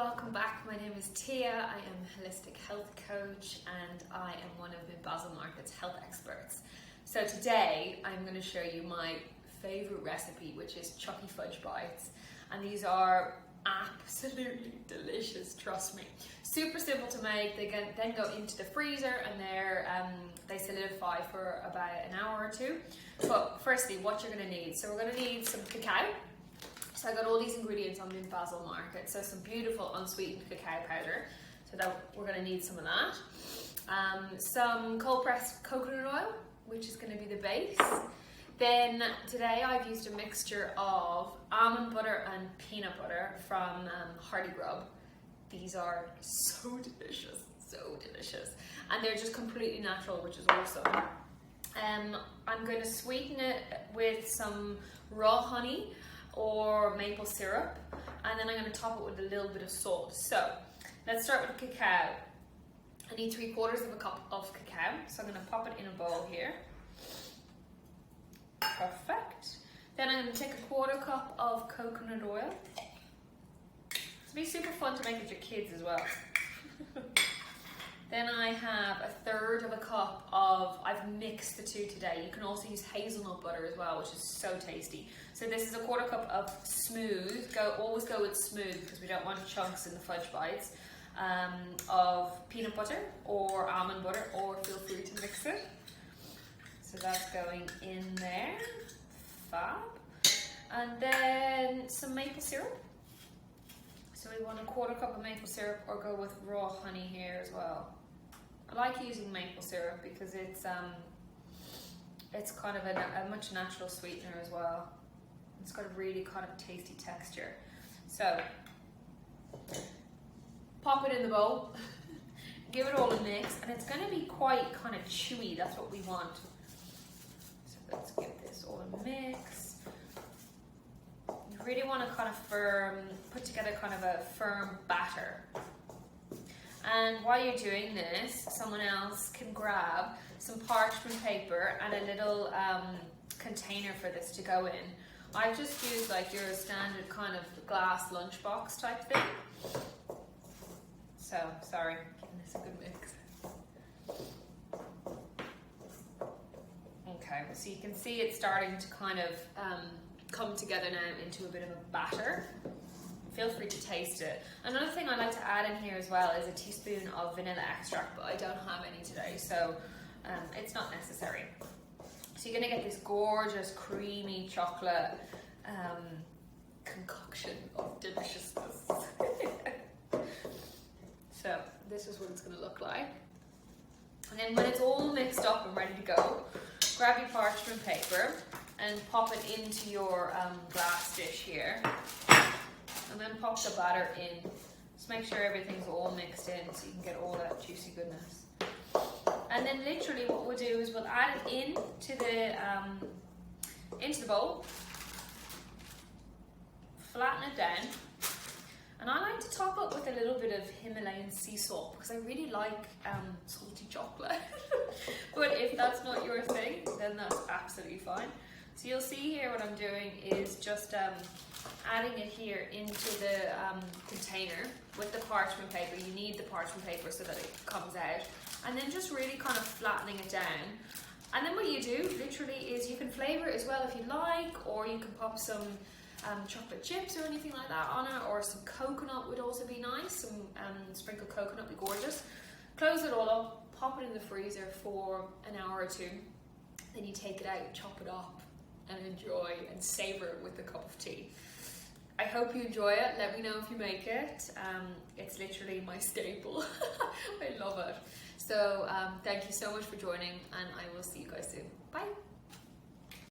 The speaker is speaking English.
welcome back. My name is Tia. I am a holistic health coach and I am one of Basil Market's health experts. So today I'm going to show you my favorite recipe, which is Chucky Fudge bites, and these are absolutely delicious, trust me. Super simple to make. They then go into the freezer and they solidify for about an hour or two. But firstly, what you're going to need. So we're going to need some cacao. So I got all these ingredients on Basil Market. So some beautiful unsweetened cacao powder. So that we're going to need some of that. Some cold pressed coconut oil, which is going to be the base. Then today I've used a mixture of almond butter and peanut butter from Hardy Grub. These are so delicious, and they're just completely natural, which is awesome. I'm going to sweeten it with some raw honey or maple syrup, and then I'm going to top it with a little bit of salt. So let's start with the cacao. I need 3/4 of a cup of cacao, so I'm going to pop it in a bowl here. Perfect. Then I'm going to take a 1/4 cup of coconut oil. It'll be super fun to make with your kids as well. Then I have a 1/3 of a cup of, I've mixed the two today. You can also use hazelnut butter as well, which is so tasty. So this is a 1/4 cup of smooth, always go with smooth because we don't want chunks in the fudge bites, of peanut butter or almond butter, or feel free to mix it. So that's going in there, fab. And then some maple syrup. So we want a 1/4 cup of maple syrup, or go with raw honey here as well. I like using maple syrup because it's kind of a much natural sweetener as well. It's got a really kind of tasty texture. So pop it in the bowl, give it all a mix, and it's going to be quite kind of chewy. That's what we want. So let's give this all a mix. You really want to kind of put together kind of a firm batter. And while you're doing this, someone else can grab some parchment paper and a little container for this to go in. I've just used like your standard kind of glass lunchbox type thing. So, sorry, giving this a good mix. Okay, so you can see it's starting to kind of come together now into a bit of a batter. Feel free to taste it. Another thing I like to add in here as well is a teaspoon of vanilla extract, but I don't have any today, so it's not necessary. So you're going to get this gorgeous creamy chocolate concoction of deliciousness. So this is what it's going to look like. And then when it's all mixed up and ready to go, grab your parchment paper and pop it into your glass dish here. And then pop the batter in. Just make sure everything's all mixed in so you can get all that juicy goodness. And then literally what we'll do is we'll add it into the bowl, flatten it down, and I like to top it with a little bit of Himalayan sea salt because I really like salty chocolate. But if that's not your thing, then that's absolutely fine. So you'll see here what I'm doing is just adding it here into the container with the parchment paper. You need the parchment paper so that it comes out. And then just really kind of flattening it down. And then what you do literally is you can flavour it as well if you like, or you can pop some chocolate chips or anything like that on it, or some coconut would also be nice. Some sprinkled coconut would be gorgeous. Close it all up, pop it in the freezer for an hour or two. Then you take it out, chop it up, and enjoy and savour it with a cup of tea. I hope you enjoy it. Let me know if you make it. It's literally my staple. I love it. So thank you so much for joining, and I will see you guys soon. Bye.